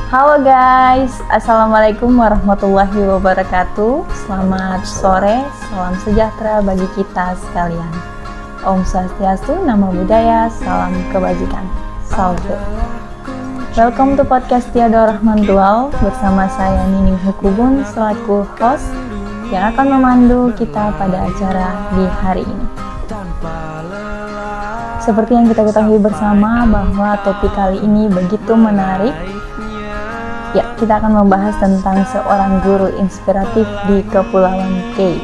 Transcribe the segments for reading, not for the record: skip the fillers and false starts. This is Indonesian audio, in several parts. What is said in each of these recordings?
Halo guys, Assalamualaikum warahmatullahi wabarakatuh. Selamat sore, salam sejahtera bagi kita sekalian. Om Swastiastu, Namo Buddhaya, salam kebajikan. Salam. Welcome to podcast Tiada Rahman Dual bersama saya Nining Hukubun selaku host yang akan memandu kita pada acara di hari ini. Seperti yang kita ketahui bersama bahwa topik kali ini begitu menarik. Ya, kita akan membahas tentang seorang guru inspiratif di Kepulauan K.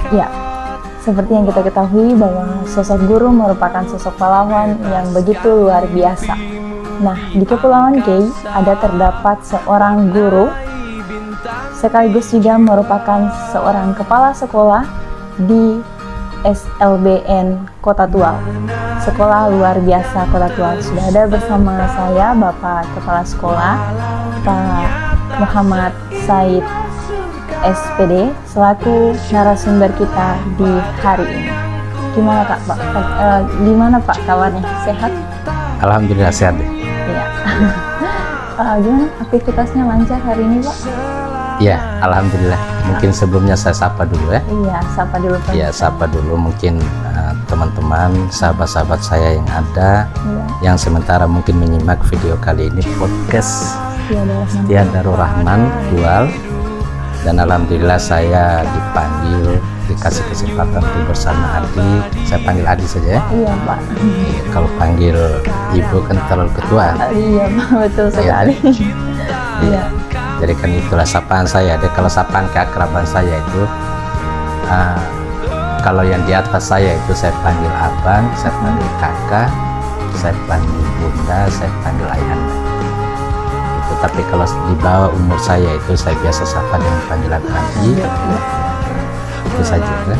Ya, seperti yang kita ketahui bahwa sosok guru merupakan sosok pahlawan yang begitu luar biasa. Nah, di Kepulauan K terdapat seorang guru sekaligus juga merupakan seorang kepala sekolah di SLBN Kota Tual, Sekolah Luar Biasa Kota Tual. Sudah ada bersama saya Bapak Kepala Sekolah Pak Muhammad Said SPD selaku narasumber kita di hari ini. Gimana gimana Pak kabarnya? Sehat? Alhamdulillah sehat. Iya. Gimana aktivitasnya lancar hari ini Pak? Iya, alhamdulillah. Mungkin sebelumnya saya sapa dulu ya. Iya, sapa dulu Pak. Iya, sapa dulu mungkin teman-teman, sahabat-sahabat saya yang ada, yang sementara mungkin menyimak video kali ini podcast Tiada Rahman Dual. Dan alhamdulillah saya dipanggil, dikasih kesempatan untuk bersama Adi. Saya panggil Adi saja ya. Iya Pak. Kalau panggil ibu kan terlalu ketua. Iya Pak, betul sekali. Iya. Jadi kan itulah sapaan saya. Jadi kalau sapaan keakraban saya itu, kalau yang di atas saya itu saya panggil abang, saya panggil kakak, saya panggil bunda, saya panggil ayahanda. Itu. Tapi kalau di bawah umur saya itu saya biasa sapa dengan panggilan Adi. Itu saja. Ya.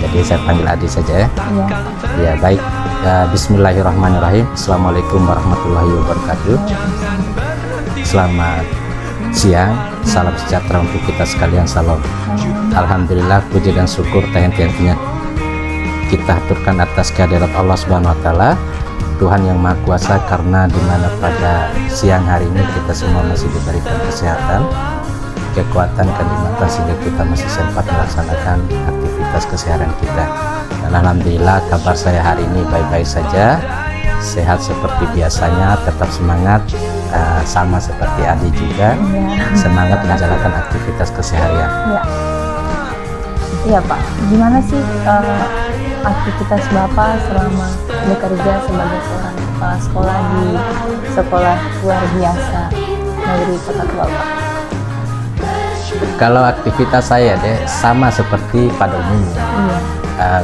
Jadi saya panggil Adi saja ya. Ya baik. Bismillahirrahmanirrahim. Assalamualaikum warahmatullahi wabarakatuh. Selamat siang, salam sejahtera untuk kita sekalian. Salam. Alhamdulillah, puji dan syukur tiang-tiangnya kita aturkan atas kehadirat Allah Subhanahu wa taala, Tuhan yang Maha Kuasa, karena dimana pada siang hari ini kita semua masih diberikan kesehatan, kekuatan, kenikmatan sehingga kita masih sempat melaksanakan aktivitas keseharian kita. Dan alhamdulillah kabar saya hari ini baik-baik saja, sehat seperti biasanya, tetap semangat. Sama seperti Adi juga, semangat menjalankan aktivitas keseharian. Iya Pak, gimana sih aktivitas Bapak selama bekerja sebagai seorang kepala sekolah di Sekolah Luar Biasa Negeri Kota Tual Pak? Kalau aktivitas saya deh sama seperti pada umumnya,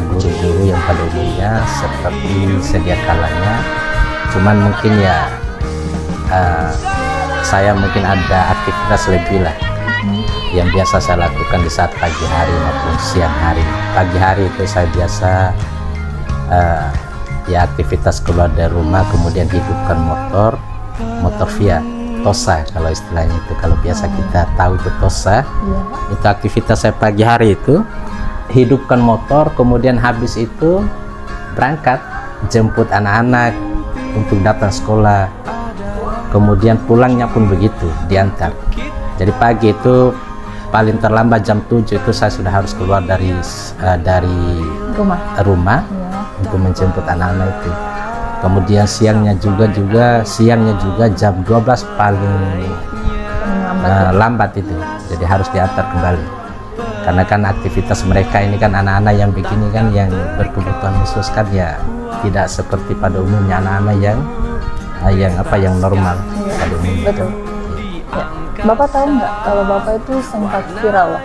guru-guru yang pada umumnya seperti sedia kalanya, cuman mungkin ya saya mungkin ada aktivitas lebih lah yang biasa saya lakukan di saat pagi hari maupun siang hari. Pagi hari itu saya biasa ya aktivitas keluar dari rumah, kemudian hidupkan motor via Tosa kalau istilahnya itu. Kalau biasa kita tahu itu Tosa, itu aktivitas saya pagi hari itu hidupkan motor, kemudian habis itu berangkat jemput anak-anak untuk datang sekolah. Kemudian pulangnya pun begitu, diantar. Jadi pagi itu paling terlambat jam 7 itu saya sudah harus keluar dari rumah untuk menjemput anak-anak itu. Kemudian siangnya juga jam 12 paling lambat itu. Jadi harus diantar kembali. Karena kan aktivitas mereka ini kan anak-anak yang begini kan yang berkebutuhan khusus kan ya tidak seperti pada umumnya anak-anak yang normal. Betul. Ya. Bapak tahu nggak kalau Bapak itu sempat viral lah?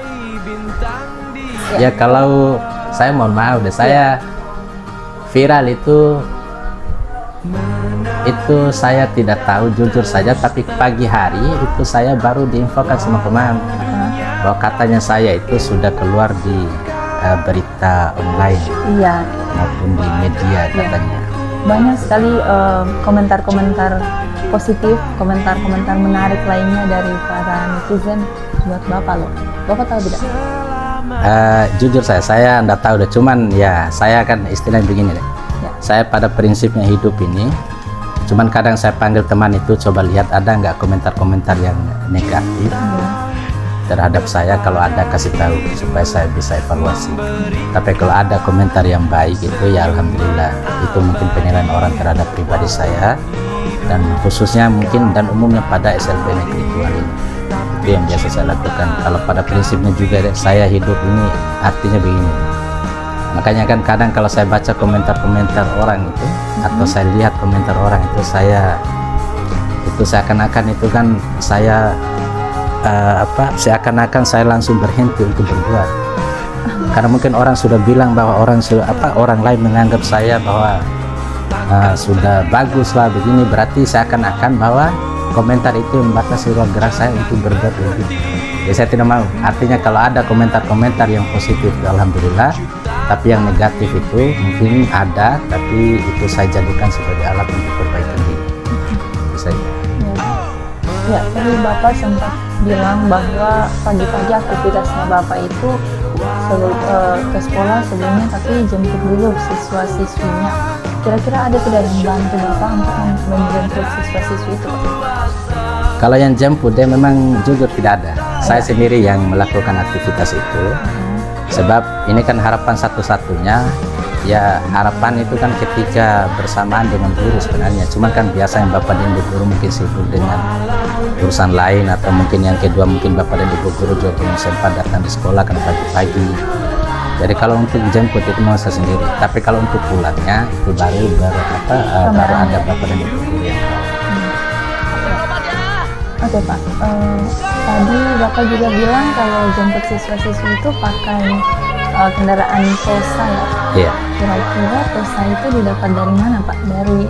Ya kalau saya mohon maaf deh, saya viral itu saya tidak tahu jujur saja, tapi pagi hari itu saya baru diinfokan sama teman bahwa katanya saya itu sudah keluar di berita online maupun di media katanya. Banyak sekali komentar-komentar positif, komentar-komentar menarik lainnya dari para netizen buat Bapak loh. Bapak tahu tidak? Jujur saya enggak tahu deh, cuman ya saya kan istilahnya begini deh. Saya pada prinsipnya hidup ini Cuman kadang saya panggil teman itu, coba lihat ada nggak komentar-komentar yang negatif terhadap saya. Kalau ada, kasih tahu supaya saya bisa evaluasi. Tapi kalau ada komentar yang baik itu ya alhamdulillah, itu mungkin penilaian orang terhadap pribadi saya, dan khususnya mungkin dan umumnya pada SLB Negeri 2 ini. Itu yang biasa saya lakukan. Kalau pada prinsipnya juga saya hidup ini artinya begini. Makanya kan kadang kalau saya baca komentar-komentar orang itu, atau saya lihat komentar orang itu, saya seakan-akan itu kan saya seakan-akan saya langsung berhenti untuk berbuat. Karena mungkin orang sudah bilang bahwa orang lain menganggap saya bahwa sudah bagus lah begini, berarti seakan-akan bahwa komentar itu membatasi ruang gerak saya untuk berbuat lebih. Jadi saya tidak mau. Artinya kalau ada komentar-komentar yang positif, alhamdulillah. Tapi yang negatif itu mungkin ada, tapi itu saya jadikan sebagai alat untuk perbaikan diri. Itu saja. Ya, tadi Bapak sempat bilang bahwa pagi-pagi aktivitasnya Bapak itu ke sekolah sebelumnya, tapi jemput dulu siswa-siswinya. Kira-kira ada tidak yang bantu Bapak untuk menjemput siswa-siswi itu? Kalau yang jemput dia memang jujur tidak ada. Saya sendiri yang melakukan aktivitas itu. Sebab ini kan harapan satu-satunya, ya harapan itu kan ketika bersamaan dengan guru sebenarnya. Cuman kan biasa yang Bapak dan Ibu guru mungkin sibuk dengan urusan lain, atau mungkin yang kedua mungkin Bapak dan Ibu guru juga belum sempat datang di sekolah kan pagi-pagi. Jadi kalau untuk jemput itu mau saya sendiri. Tapi kalau untuk pulangnya itu baru ada Bapak dan Ibu guru yang tahu. Oke Pak, tadi Bapak juga bilang kalau jemput siswa-siswi itu pakai kendaraan Tosa ya? Iya. Kira-kira Tosa itu didapat dari mana Pak? Dari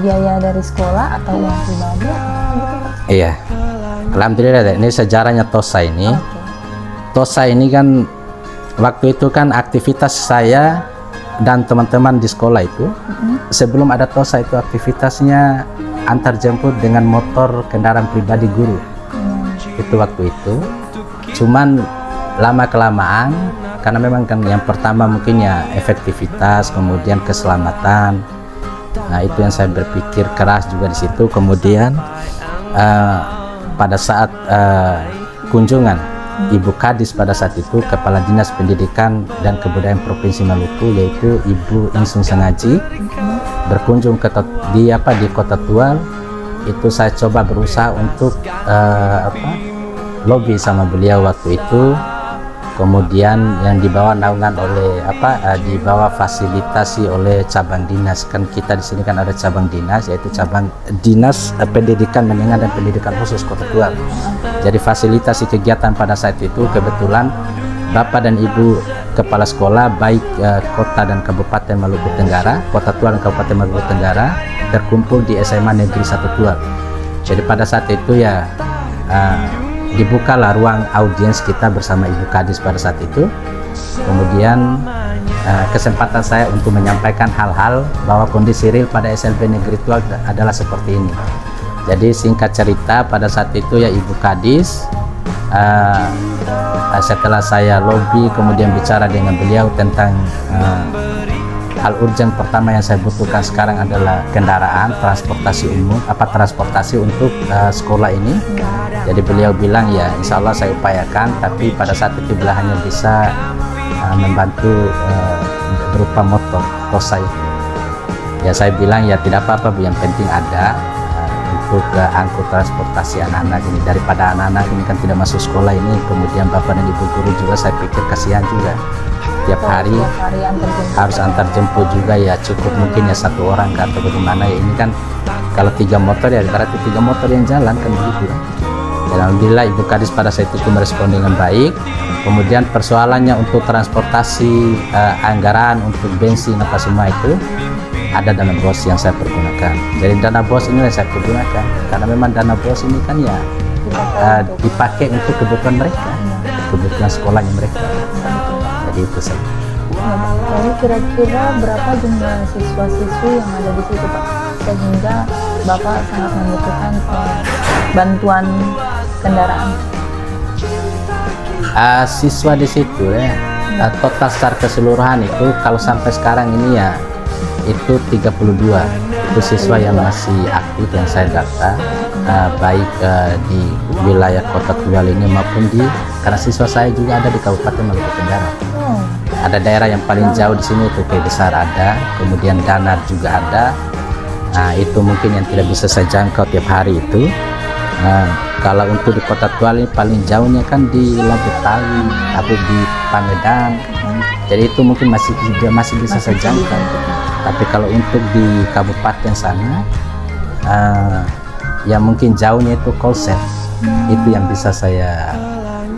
biaya dari sekolah atau uang pribadi atau gitu Pak? Iya. Alhamdulillah, ini sejarahnya Tosa ini. Tosa ini kan waktu itu kan aktivitas saya dan teman-teman di sekolah itu, sebelum ada Tosa itu aktivitasnya antar jemput dengan motor kendaraan pribadi guru. Itu waktu itu. Cuman lama-kelamaan, karena memang kan yang pertama mungkin ya efektivitas, kemudian keselamatan. Nah itu yang saya berpikir keras juga di situ. Kemudian pada saat kunjungan Ibu Kadis pada saat itu, Kepala Dinas Pendidikan dan Kebudayaan Provinsi Maluku, yaitu Ibu Insung Sengaji, berkunjung ke di Kota Tual. Itu saya coba berusaha untuk lobby sama beliau waktu itu. Kemudian yang dibawa naungan oleh dibawa fasilitasi oleh cabang dinas. Kan kita di sini kan ada cabang dinas, yaitu cabang Dinas Pendidikan Menengah dan Pendidikan Khusus Kota Tual. Jadi fasilitasi kegiatan pada saat itu kebetulan Bapak dan Ibu Kepala Sekolah baik Kota dan Kabupaten Maluku Tenggara, Kota Tual dan Kabupaten Maluku Tenggara terkumpul di SMA Negeri 1 Tual. Jadi pada saat itu ya dibukalah ruang audiens kita bersama Ibu Kadis pada saat itu. Kemudian kesempatan saya untuk menyampaikan hal-hal bahwa kondisi real pada SLB Negeri Tual adalah seperti ini. Jadi singkat cerita pada saat itu ya Ibu Kadis, setelah saya lobby kemudian bicara dengan beliau tentang hal urgent pertama yang saya butuhkan sekarang adalah kendaraan transportasi umum, transportasi untuk sekolah ini. Jadi beliau bilang ya insya Allah saya upayakan, tapi pada saat itu beliau hanya bisa membantu berupa motor Tosa itu. Ya saya bilang ya tidak apa-apa Bu, yang penting ada untuk angkut transportasi anak-anak ini, daripada anak-anak ini kan tidak masuk sekolah ini, kemudian Bapak dan Ibu guru juga saya pikir kasihan juga tiap hari harus antar jemput juga, ya cukup mungkin ya satu orang atau bagaimana ya. Ini kan kalau 3 motor ya berarti 3 motor yang jalan kan begitu ya. Dan alhamdulillah Ibu Kadis pada saat itu merespon dengan baik. Kemudian persoalannya untuk transportasi, anggaran untuk bensin apa semua itu ada dana BOS yang saya pergunakan. Jadi dana BOS ini yang saya pergunakan karena memang dana BOS ini kan ya dipakai untuk kebutuhan mereka, kebutuhan sekolahnya mereka. Jadi itu saja. Jadi kira-kira berapa jumlah siswa-siswi yang ada di situ Pak, sehingga Bapak sangat membutuhkan bantuan kendaraan? Siswa di situ ya, total secara keseluruhan itu kalau sampai sekarang ini ya itu 32 itu siswa yang masih aktif yang saya data, baik di wilayah Kota Tegal ini maupun karena siswa saya juga ada di Kabupaten Maluku Tenggara. Ada daerah yang paling jauh di sini itu Pei Besar ada, kemudian Danar juga ada. Nah, itu mungkin yang tidak bisa saya jangkau tiap hari itu. Kalau untuk di Kota Tegal ini paling jauhnya kan di Labetawi atau di Pamedan. Jadi itu mungkin masih bisa saya jangkau. Tapi kalau untuk di kabupaten sana, ya mungkin jauhnya itu Kolsel. Itu yang bisa saya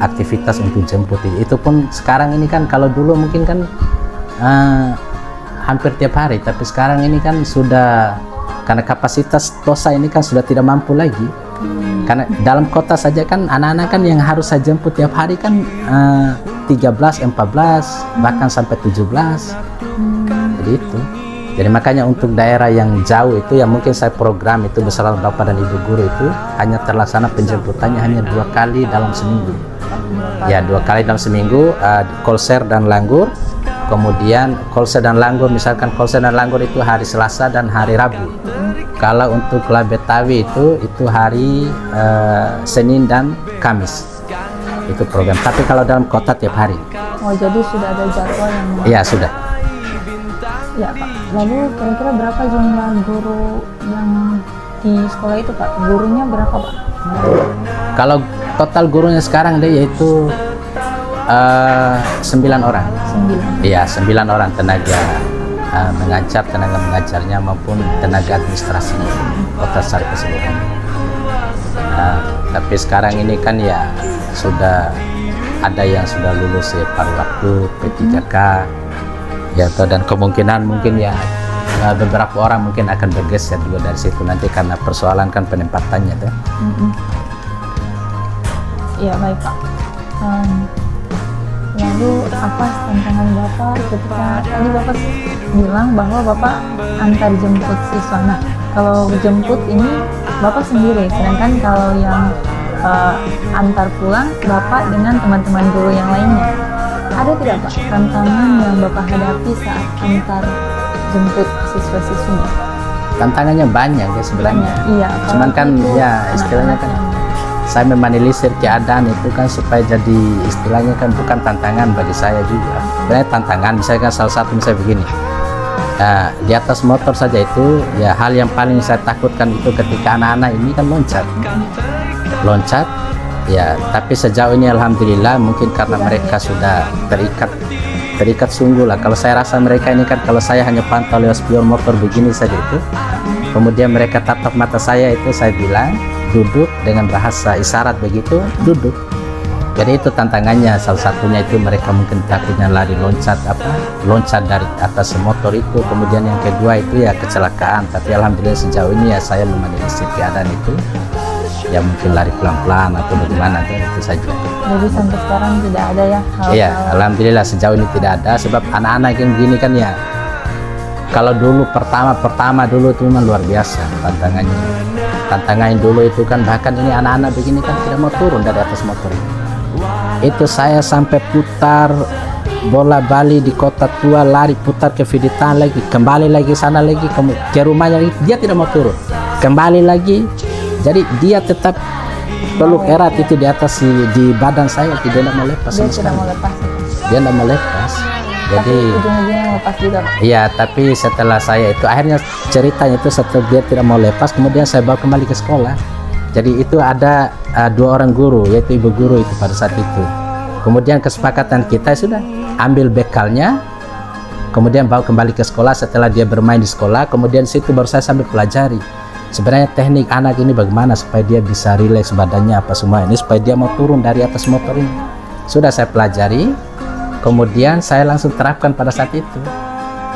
aktivitas untuk jemput. Itu pun sekarang ini kan, kalau dulu mungkin kan hampir tiap hari, tapi sekarang ini kan sudah, karena kapasitas TOSA ini kan sudah tidak mampu lagi. Karena dalam kota saja kan anak-anak kan yang harus saya jemput tiap hari kan 13, 14, bahkan sampai 17. Jadi itu. Jadi makanya untuk daerah yang jauh itu yang mungkin saya program itu bersama Bapak dan Ibu guru itu hanya terlaksana penjemputannya hanya 2 kali dalam seminggu. Ya, 2 kali dalam seminggu, Kolser dan Langgur. Kemudian Kolser dan Langgur, misalkan Kolser dan Langgur itu hari Selasa dan hari Rabu. Kalau untuk Labetawi itu hari Senin dan Kamis. Itu program. Tapi kalau dalam kota tiap hari. Oh, jadi sudah ada jadwal yang Iya, sudah. Ya, Pak. Lalu kira-kira berapa jumlah guru yang di sekolah itu, Pak? Gurunya berapa, Pak? Kalau total gurunya sekarang deh yaitu 9 orang. 9. Iya, 9 orang tenaga mengajar, tenaga mengajarnya maupun tenaga administrasi kota secara keseluruhan. Tapi sekarang ini kan ya sudah ada yang sudah lulus ya paruh waktu P3K ya, dan kemungkinan mungkin ya beberapa orang mungkin akan bergeser juga dari situ nanti karena persoalan kan penempatannya tuh. Ya, baik, Pak. Lalu apa tantangan Bapak ketika tadi Bapak bilang bahwa Bapak antar jemput siswa? Nah, kalau jemput ini Bapak sendiri, sedangkan kalau yang antar pulang Bapak dengan teman-teman guru yang lainnya. Ada tidak, Pak, tantangan yang Bapak hadapi saat antar jemput siswa-siswinya? Tantangannya banyak ya sebenarnya. Iya. Cuman kan ya istilahnya kan saya memanalisir keadaan itu kan supaya jadi istilahnya kan bukan tantangan bagi saya juga. Sebenarnya tantangan misalkan salah satu misalnya begini, di atas motor saja itu ya hal yang paling saya takutkan itu ketika anak-anak ini kan loncat ya, tapi sejauh ini alhamdulillah mungkin karena mereka sudah terikat sungguh lah. Kalau saya rasa mereka ini kan kalau saya hanya pantau lewat spion motor begini saja itu, kemudian mereka tatap mata saya itu saya bilang duduk dengan bahasa isyarat begitu, duduk. Jadi itu tantangannya, salah satunya itu mereka mungkin takutnya lari loncat dari atas motor itu. Kemudian yang kedua itu ya kecelakaan, tapi alhamdulillah sejauh ini ya saya memanage keadaan itu ya mungkin lari pelan-pelan atau bagaimana itu saja. Jadi sampai sekarang tidak ada ya hal-hal. Iya, alhamdulillah sejauh ini tidak ada, sebab anak-anak yang begini kan ya kalau dulu pertama dulu itu memang luar biasa tantangannya dulu itu kan, bahkan ini anak-anak begini kan tidak mau turun dari atas motor itu saya sampai putar bola bali di Kota Tua, lari putar ke Viditan lagi, kembali lagi sana lagi ke rumahnya lagi, dia tidak mau turun, kembali lagi. Jadi dia tetap peluk erat itu di atas di badan saya, tidak mau lepas sama sekali. Dia tidak mau lepas. Jadi ujung-ujungnya lepas juga, Pak. Iya, tapi setelah saya itu akhirnya ceritanya itu setelah dia tidak mau lepas, kemudian saya bawa kembali ke sekolah. Jadi itu ada 2 orang guru, yaitu ibu guru itu pada saat itu. Kemudian kesepakatan kita sudah ambil bekalnya, kemudian bawa kembali ke sekolah. Setelah dia bermain di sekolah, kemudian situ baru saya sambil pelajari sebenarnya teknik anak ini bagaimana supaya dia bisa rileks badannya apa semua ini, supaya dia mau turun dari atas motor ini. Sudah saya pelajari. Kemudian saya langsung terapkan pada saat itu.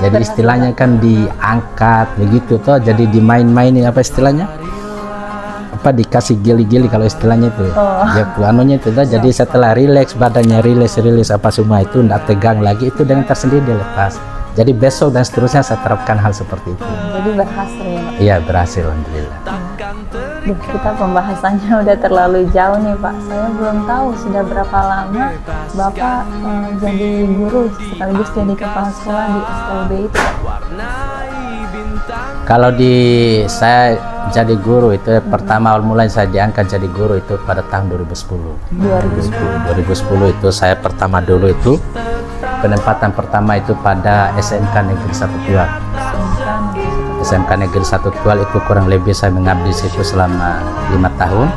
Jadi istilahnya kan diangkat begitu toh, jadi dimain-mainin apa istilahnya? Dikasih gili-gili kalau istilahnya itu. Ya anunya itu toh. Jadi setelah rileks badannya, rileks apa semua itu enggak tegang lagi, itu dengan tersendiri dia lepas. Jadi besok dan seterusnya saya terapkan hal seperti itu. Jadi berhasil ya, Pak? Iya, berhasil alhamdulillah. Kita pembahasannya udah terlalu jauh nih, Pak. Saya belum tahu sudah berapa lama Bapak jadi guru sekaligus jadi kepala sekolah di SLB itu, Pak. Kalau saya jadi guru itu pertama awal mulai saya diangkat jadi guru itu pada tahun 2010. 2010 itu saya pertama dulu itu penempatan pertama itu pada SMK Negeri 1 Tual. SMK Negeri 1 Tual itu kurang lebih saya mengabdi di situ selama 5 tahun.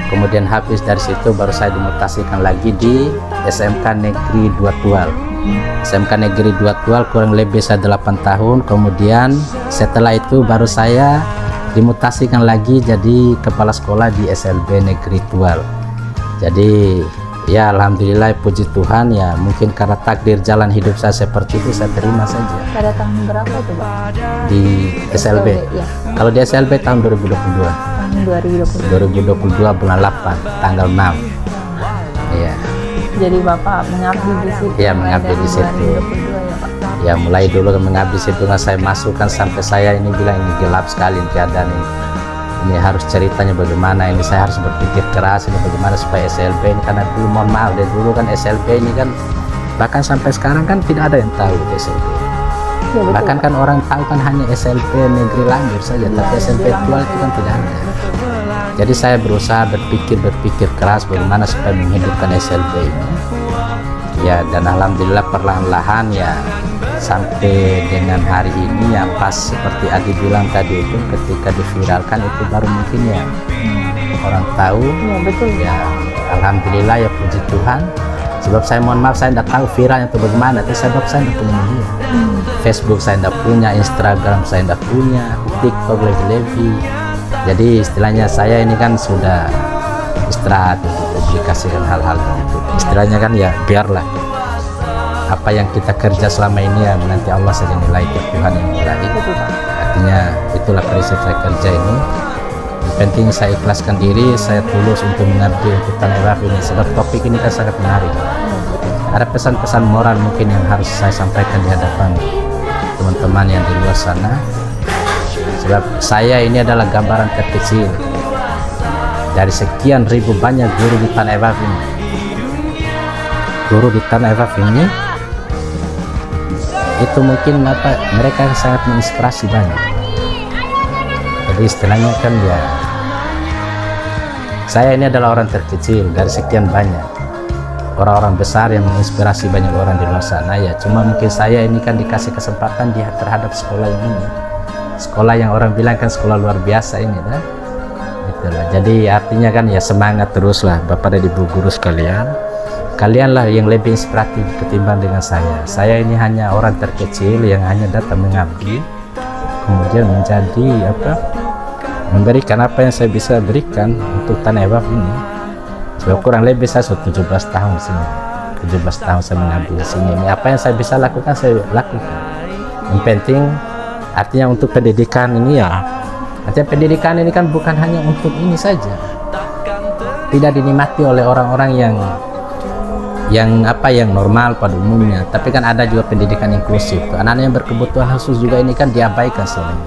Kemudian habis dari situ baru saya dimutasikan lagi di SMK Negeri 2 Tual. SMK Negeri 2 Tual kurang lebih saya 8 tahun. Kemudian setelah itu baru saya dimutasikan lagi jadi kepala sekolah di SLB Negeri Tual. Jadi ya alhamdulillah puji Tuhan ya, mungkin karena takdir jalan hidup saya seperti itu saya terima saja. Pada tahun berapa itu, Pak? Di SLB ya. Kalau di SLB tahun 2022. Tahun 2022 bulan 8 tanggal 6. Iya. Jadi Bapak mengabdi di situ. Iya, mengabdi di situ. 2022 ya, Pak. Ya mulai dulu mengabdi situ saya masukkan sampai saya ini bilang ini gelap sekali keadaan ini. Ini harus ceritanya bagaimana, ini saya harus berpikir keras ini bagaimana supaya SLB ini, karena dulu mohon maaf deh, dulu kan SLB ini kan bahkan sampai sekarang kan tidak ada yang tahu SLB. Ya, betul, Bahkan Pak. kan orang tahu kan hanya SLB Negeri Langgir saja, tapi SLB Tual itu kan tidak ada. Jadi saya berusaha berpikir keras bagaimana supaya menghidupkan SLB ini. Ya, dan alhamdulillah perlahan-lahan ya sampai dengan hari ini yang pas seperti Adi bilang tadi itu ketika diviralkan itu baru mungkin ya orang tahu. Ya, betul. Ya alhamdulillah ya puji Tuhan. Sebab saya mohon maaf saya tidak tahu viralnya itu bagaimana, tapi sebab saya tidak punya media. Facebook saya tidak punya, Instagram saya tidak punya, TikTok lebih-lebih. Jadi istilahnya saya ini kan sudah istirahat untuk publikasikan hal-hal begitu. Istilahnya kan ya biarlah apa yang kita kerja selama ini ya nanti Allah saja nilai, Tuhan yang nilai. Artinya itulah prinsip saya kerja ini. Yang penting saya ikhlaskan diri, saya tulus untuk mengabdi untuk Tanah Ebaf ini. Sebab topik ini kan sangat menarik. Ada pesan-pesan moral mungkin yang harus saya sampaikan di hadapan teman-teman yang di luar sana. Sebab saya ini adalah gambaran terkecil dari sekian ribu banyak guru di Tanah Ebaf ini. Guru di Tanah Ebaf ini itu mungkin mereka sangat menginspirasi banyak. Jadi istilahnya kan ya saya ini adalah orang terkecil dari sekian banyak orang-orang besar yang menginspirasi banyak orang di luar sana ya. Cuma mungkin saya ini kan dikasih kesempatan terhadap sekolah yang ini, sekolah yang orang bilang kan sekolah luar biasa ini dah. Itulah. Jadi artinya kan ya semangat teruslah Bapak dan Ibu guru sekalian. Kalianlah yang lebih inspiratif ketimbang dengan saya. Saya ini hanya orang terkecil yang hanya datang mengabdi, kemudian menjadi memberikan apa yang saya bisa berikan untuk Tanah Ebaf ini. Sebab kurang lebih saya sudah 17 tahun di sini. 17 tahun saya mengabdi di sini. Ini apa yang saya bisa lakukan saya lakukan. Yang penting artinya untuk pendidikan ini ya. Artinya pendidikan ini kan bukan hanya untuk ini saja. Tidak dinikmati oleh orang-orang yang normal pada umumnya, tapi kan ada juga pendidikan inklusif. Anak-anak yang berkebutuhan khusus juga ini kan diabaikan selama ini.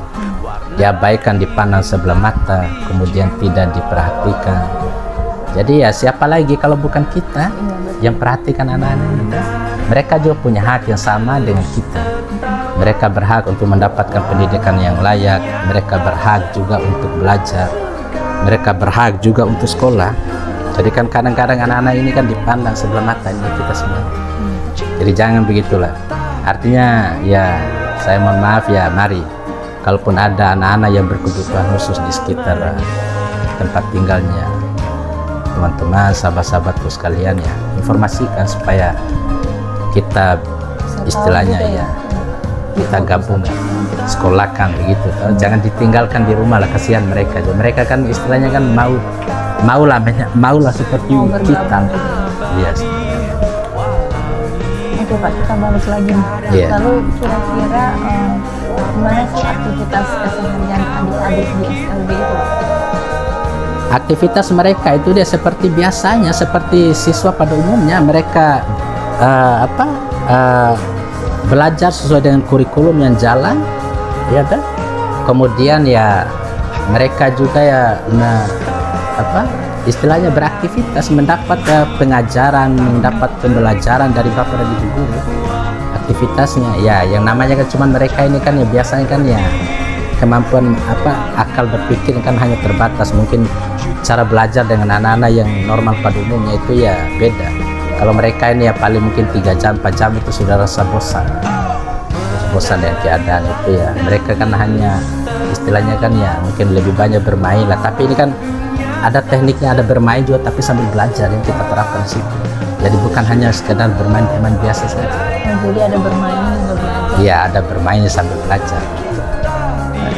Diabaikan, dipandang sebelah mata, kemudian tidak diperhatikan. Jadi ya siapa lagi kalau bukan kita yang perhatikan anak-anak ini? Mereka juga punya hak yang sama dengan kita. Mereka berhak untuk mendapatkan pendidikan yang layak. Mereka berhak juga untuk belajar. Mereka berhak juga untuk sekolah. Jadi kan kadang-kadang anak-anak ini kan dipandang sebelah mata ini kita semua. Jadi jangan begitulah. Artinya ya saya mohon maaf ya, mari kalaupun ada anak-anak yang berkebutuhan khusus di sekitar tempat tinggalnya teman-teman, sahabat-sahabatku sekalian ya, informasikan supaya kita istilahnya ya kita gabung sekolahkan begitu. Jangan ditinggalkan di rumah lah, kasihan mereka. Mereka kan istilahnya kan maulah seperti kita. Yes. Oke Pak, kita balik lagi nih. Yeah. Lalu kira-kira gimana sih aktivitas keseharian adik-adik di SLB itu? Aktivitas mereka itu dia seperti biasanya, seperti siswa pada umumnya. Mereka belajar sesuai dengan kurikulum yang jalan, ya kan? Kemudian ya mereka juga ya istilahnya beraktivitas, mendapat pengajaran, mendapat pembelajaran dari Bapak dan Ibu guru. Aktivitasnya ya yang namanya kan cuman mereka ini kan ya biasanya kan ya kemampuan akal berpikir kan hanya terbatas. Mungkin cara belajar dengan anak-anak yang normal pada umumnya itu ya beda. Kalau mereka ini ya paling mungkin 3 jam 4 jam itu sudah rasa bosan dengan keadaan itu ya. Mereka kan hanya istilahnya kan ya mungkin lebih banyak bermain lah, tapi ini kan ada tekniknya, ada bermain juga tapi sambil belajar yang kita terapkan di situ. Jadi bukan hanya sekedar bermain biasa saja. Jadi ada bermain sambil belajar. Iya, ada bermainnya sambil belajar.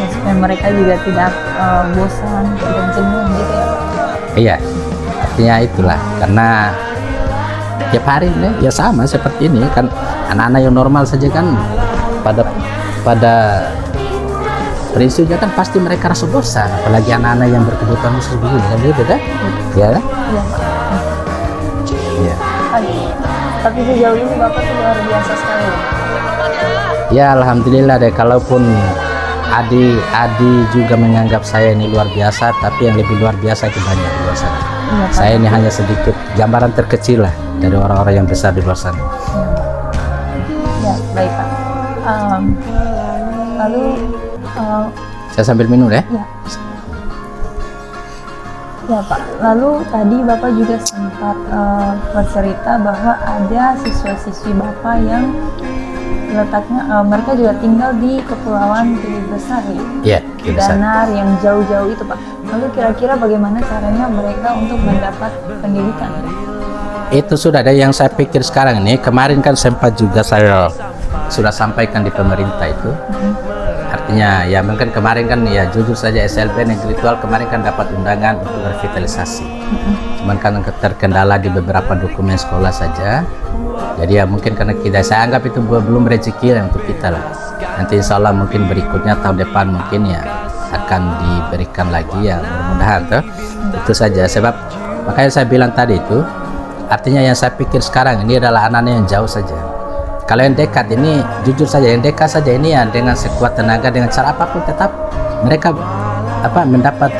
Supaya mereka juga tidak bosan, tidak jenuh gitu ya Pak. Iya, artinya itulah, karena tiap hari ya sama seperti ini kan, anak-anak yang normal saja kan pada prinsipnya kan pasti mereka rasa bosan, apalagi anak-anak yang berkebutuhan khusus begini kan gitu kan? Ya kan? Iya Pak. Iya. Tapi sejauh ini Bapak tuh luar biasa sekali loh. Ya alhamdulillah deh, kalaupun Adi juga menganggap saya ini luar biasa, tapi yang lebih luar biasa itu banyak di luar sana. Iya, Saya ini hanya sedikit gambaran terkecil lah dari orang-orang yang besar di luar sana. Ya baik Pak. Lalu Saya sambil minum ya. Ya Pak, lalu tadi Bapak juga sempat bercerita bahwa ada siswa-siswi Bapak yang letaknya mereka juga tinggal di Kepulauan Pilibesari, Iya, bisa. Danar yang jauh-jauh itu Pak. Lalu kira-kira bagaimana caranya mereka untuk mendapat pendidikan? Itu sudah ada yang saya pikir sekarang ini. Kemarin kan sempat juga saya sudah sampaikan di pemerintah itu. Artinya ya mungkin kemarin kan ya jujur saja SLB Negeri Tual kemarin kan dapat undangan untuk revitalisasi. Cuman kan terkendala di beberapa dokumen sekolah saja. Jadi ya mungkin karena saya anggap itu belum rezeki untuk kita lah. Nanti insya Allah mungkin berikutnya tahun depan mungkin ya akan diberikan lagi ya, mudah-mudahan tuh. Itu saja sebab makanya saya bilang tadi itu artinya yang saya pikir sekarang ini adalah anak-anak yang jauh saja. Kalau yang dekat ini jujur saja, yang dekat saja ini ya dengan sekuat tenaga, dengan cara apapun tetap mereka mendapat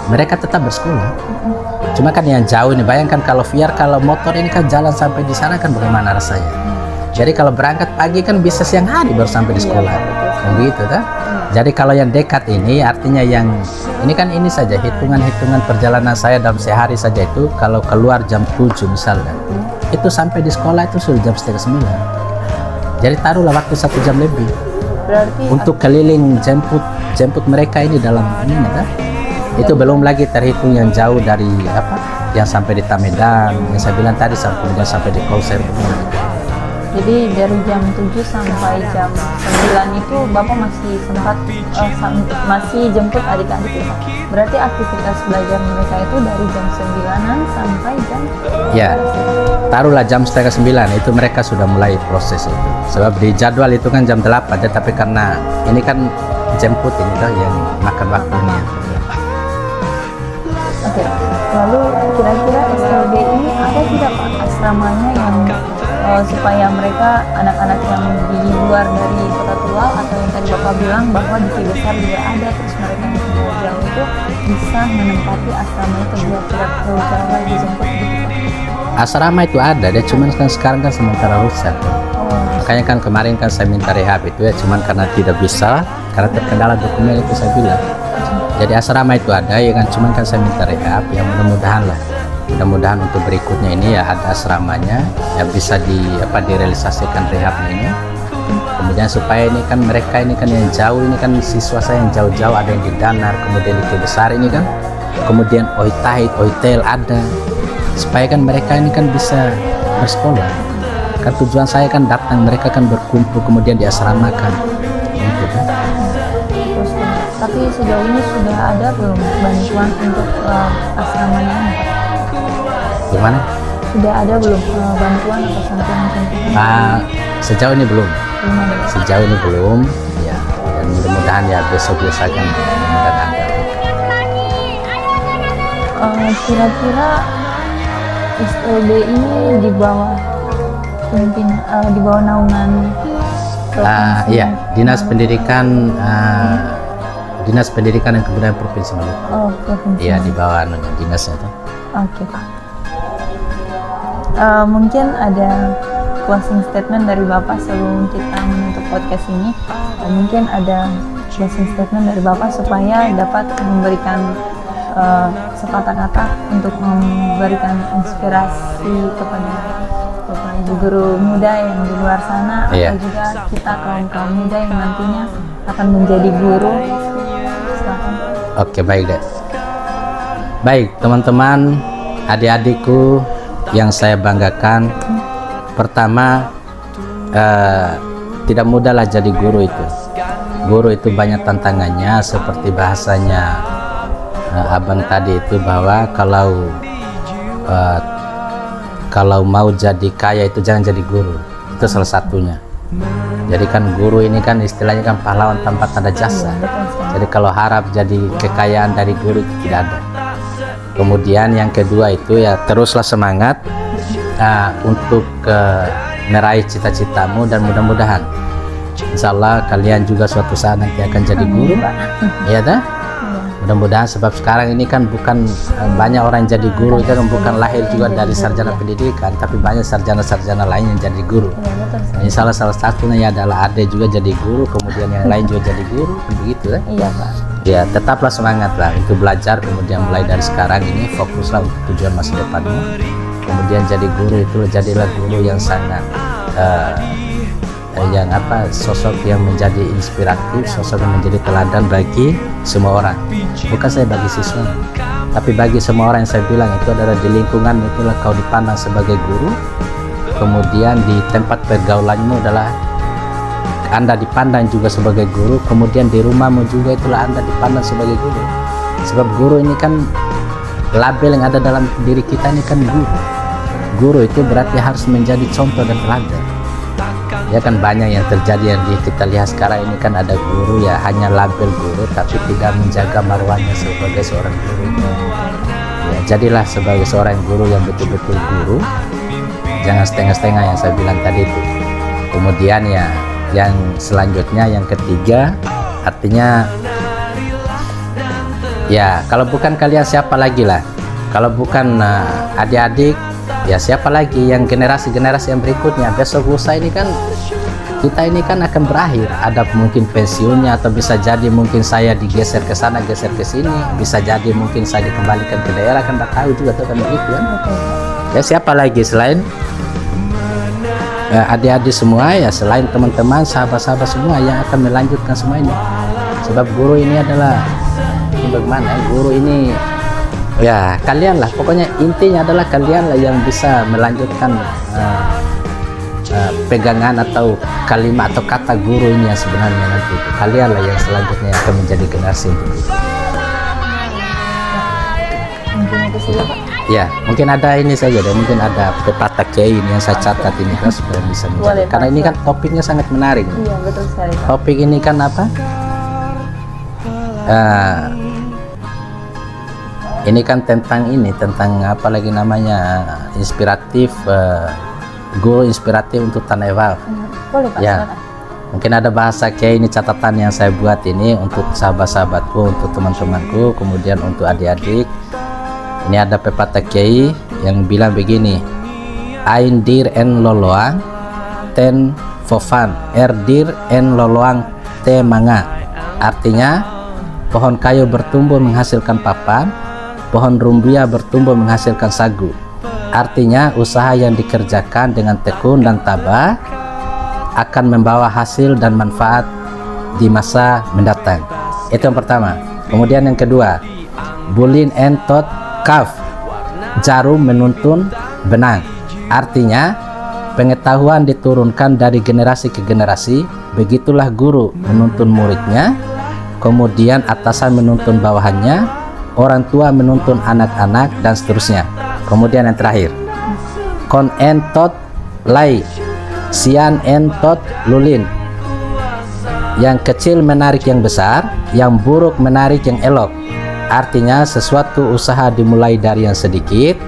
mereka tetap bersekolah. Cuma kan yang jauh ini, bayangkan kalau kalau motor ini kan jalan sampai di sana kan bagaimana rasanya. Jadi kalau berangkat pagi kan bisa siang hari baru sampai di sekolah, begitu kan? Jadi kalau yang dekat ini artinya yang ini kan ini saja hitungan perjalanan saya dalam sehari saja itu kalau keluar jam 7 misalnya, itu sampai di sekolah itu sudah jam 8:30. Jadi taruhlah waktu 1 jam lebih. Berarti untuk keliling jemput mereka ini dalam ini kan? Itu belum lagi terhitung yang jauh dari yang sampai di Tamedan, yang saya bilang tadi sampai di Kolser. Jadi dari jam 7 sampai jam 9 itu Bapak masih sempat masih jemput adik-adik ya Pak? Berarti aktivitas belajar mereka itu dari jam 9-an sampai jam ya taruhlah jam 8:30 itu mereka sudah mulai proses itu. Sebab di jadwal itu kan jam 8 aja, tapi karena ini kan jemput ini tuh yang makan waktunya. Oke, lalu kira-kira SLB ini ada tidak Pak asramanya yang supaya mereka anak-anak yang di luar dari Kota Tual atau yang tadi Bapak bilang bahwa di Pilibesar juga ada, terus mereka yang tinggal jauh itu bisa menempati asrama itu biar tidak terlalu jauh lagi jemput gitu Pak? Asrama itu ada, dia cuman kan sekarang kan sementara rusak. Makanya kan kemarin kan saya minta rehab itu ya, cuman karena tidak bisa, karena terkendala dokumen itu saya bilang. Jadi asrama itu ada ya kan, cuman kan saya minta rehab, ya mudah-mudahan untuk berikutnya ini ya ada asramanya yang bisa direalisasikan rehabnya ini. Kemudian supaya ini kan mereka ini kan yang jauh ini kan siswa saya yang jauh-jauh ada yang di Danar, kemudian di Pilibesar ini kan, kemudian Oitel ada, supaya kan mereka ini kan bisa bersekolah. Kan tujuan saya kan datang mereka kan berkumpul kemudian diasramakan gitu kan. Tapi sejauh ini sudah ada belum bantuan untuk asramanya ini Pak? Gimana? Sudah ada belum bantuan atau santunan? Sejauh ini belum. Sejauh ini belum. Ya, dan mudah-mudahan ya besok-besok kan mudah-mudahan ada. Kira-kira SLB ini di bawah naungan Iya, Dinas Pendidikan dan Kebudayaan Provinsi Maluku. Oh, provinsi. Iya, di bawah dinasnya itu. Oke Pak. Mungkin ada closing statement dari Bapak sebelum kita menutup podcast ini. Mungkin ada closing statement dari Bapak supaya dapat memberikan sepatah kata untuk memberikan inspirasi kepada Bapak Ibu guru muda yang di luar sana, atau juga kita kaum muda yang nantinya akan menjadi guru. Silakan. Oke, baik deh. Baik teman-teman, adik-adikku yang saya banggakan, pertama tidak mudahlah jadi guru itu. Guru itu banyak tantangannya, seperti bahasanya abang tadi itu, bahwa kalau mau jadi kaya itu jangan jadi guru. Itu salah satunya. Jadi kan guru ini kan istilahnya kan pahlawan tanpa tanda jasa. Jadi kalau harap jadi kekayaan dari guru itu tidak ada. Kemudian yang kedua itu ya teruslah semangat untuk meraih cita-citamu, dan mudah-mudahan insya Allah kalian juga suatu saat nanti akan jadi guru, ya dah. Mudah-mudahan, sebab sekarang ini kan bukan banyak orang yang jadi guru itu bukan lahir juga dari sarjana pendidikan, tapi banyak sarjana-sarjana lain yang jadi guru. Insya Allah salah satunya adalah ada juga jadi guru, kemudian yang lain juga jadi guru, begitu ya. Iya Pak. Ya tetaplah semangat lah untuk belajar, kemudian mulai dari sekarang ini fokuslah untuk tujuan masa depanmu. Kemudian jadi guru itu jadilah guru yang sangat sosok yang menjadi inspiratif, sosok yang menjadi teladan bagi semua orang. Bukan saya bagi siswa, tapi bagi semua orang yang saya bilang itu adalah di lingkungan itulah kau dipandang sebagai guru. Kemudian di tempat pergaulanmu adalah Anda dipandang juga sebagai guru. Kemudian di rumahmu juga itulah Anda dipandang sebagai guru. Sebab guru ini kan label yang ada dalam diri kita ini kan guru. Guru itu berarti harus menjadi contoh dan teladan. Ya kan banyak yang terjadi yang kita lihat sekarang ini kan ada guru ya hanya label guru tapi tidak menjaga marwahnya sebagai seorang guru. Ya, jadilah sebagai seorang guru yang betul-betul guru, jangan setengah-setengah yang saya bilang tadi itu. Kemudian ya yang selanjutnya yang ketiga, artinya ya kalau bukan kalian siapa lagi lah, kalau bukan adik-adik ya siapa lagi, yang generasi-generasi yang berikutnya. Besok lusa ini kan kita ini kan akan berakhir, ada mungkin pensiunnya, atau bisa jadi mungkin saya digeser ke sana, geser ke sini, bisa jadi mungkin saya dikembalikan ke daerah, kan tidak tahu juga tuh kan begitu ya. Ya siapa lagi selain adik-adik semua ya, selain teman-teman, sahabat-sahabat semua yang akan melanjutkan semua ini. Sebab guru ini adalah bagaimana guru ini ya kalian lah, pokoknya intinya adalah kalian lah yang bisa melanjutkan pegangan atau kalimat atau kata guru ini yang sebenarnya nanti itu. Kalian lah yang selanjutnya akan menjadi generasi untuk itu. Mungkin itu saja Pak. Ya mungkin ada ini saja deh, mungkin ada pepatah kiai ini yang saya catat ini kan supaya bisa menjadi. Boleh, karena Pak. ini kan topiknya sangat menarik. Iya betul sekali Pak. Topik ini kan apa? Ini kan tentang apa lagi namanya, inspiratif, guru inspiratif untuk tanah Ewal. Boleh Pak, Ya. silakan. Mungkin ada bahasa kiai, ini catatan yang saya buat ini untuk sahabat-sahabatku, untuk teman-temanku, kemudian untuk adik-adik. Ini ada pepatah kiai yang bilang begini, Ain dir en loloang ten fofan, dir en loloang te manga. Artinya pohon kayu bertumbuh menghasilkan papan, pohon rumbia bertumbuh menghasilkan sagu. Artinya usaha yang dikerjakan dengan tekun dan tabah akan membawa hasil dan manfaat di masa mendatang. Itu yang pertama. Kemudian yang kedua, bulin entot kaf, jarum menuntun benang. Artinya pengetahuan diturunkan dari generasi ke generasi, begitulah guru menuntun muridnya, kemudian atasan menuntun bawahannya, orang tua menuntun anak-anak, dan seterusnya. Kemudian yang terakhir, kon entot lai, sian entot lulin. Yang kecil menarik yang besar, yang buruk menarik yang elok. Artinya sesuatu usaha dimulai dari yang sedikit,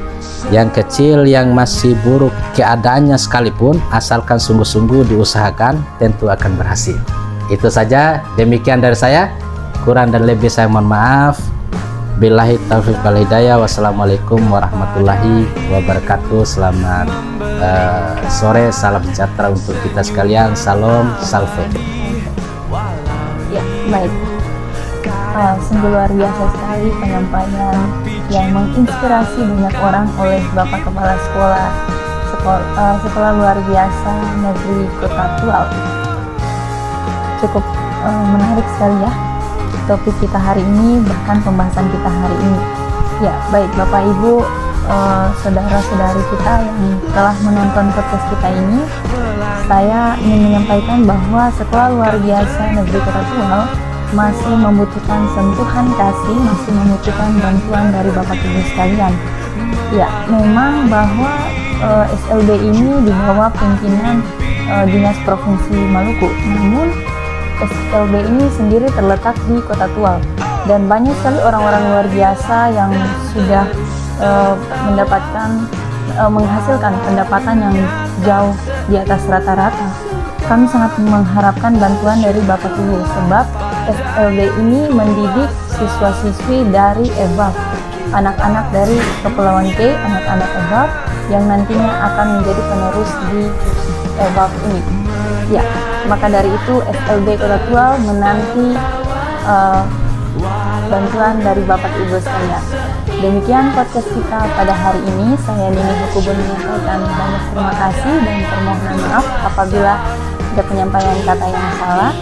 yang kecil, yang masih buruk keadaannya sekalipun, asalkan sungguh-sungguh diusahakan, tentu akan berhasil. Itu saja, demikian dari saya. Kurang dan lebih saya mohon maaf. Billahi taufiq wal hidayah. Wassalamualaikum warahmatullahi wabarakatuh. Selamat sore, salam sejahtera untuk kita sekalian. Salam, salve. Ya, baik. Sungguh luar biasa sekali penyampaian yang menginspirasi banyak orang oleh Bapak Kepala Sekolah luar biasa Negeri Kota Tual. Cukup menarik sekali ya topik kita hari ini, bahkan pembahasan kita hari ini. Ya, baik Bapak Ibu, saudara-saudari kita yang telah menonton podcast kita ini, saya ingin menyampaikan bahwa Sekolah Luar Biasa Negeri Kota Tual masih membutuhkan sentuhan kasih, masih membutuhkan bantuan dari Bapak Ibu sekalian. Ya, memang bahwa SLB ini di bawah pimpinan Dinas Provinsi Maluku, namun SLB ini sendiri terletak di Kota Tual, dan banyak sekali orang-orang luar biasa yang sudah menghasilkan pendapatan yang jauh di atas rata-rata. Kami sangat mengharapkan bantuan dari Bapak Ibu, sebab SLB ini mendidik siswa-siswi dari EVAP, anak-anak dari Kepulauan K, anak-anak EVAP yang nantinya akan menjadi penerus di EVAP ini. Ya, maka dari itu SLB Kota Tual menanti bantuan dari Bapak Ibu sekalian. Demikian podcast kita pada hari ini. Saya Nini Hukubun menyampaikan banyak terima kasih dan permohonan maaf apabila ada penyampaian kata yang salah.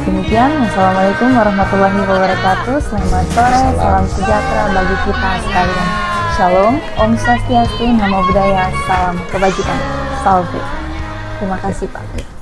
Demikian, wassalamualaikum warahmatullahi wabarakatuh. Selamat sore, salam sejahtera bagi kita sekalian. Shalom, Om Swastiastu, Namo Buddhaya, salam kebajikan. Salve. Terima kasih Pak.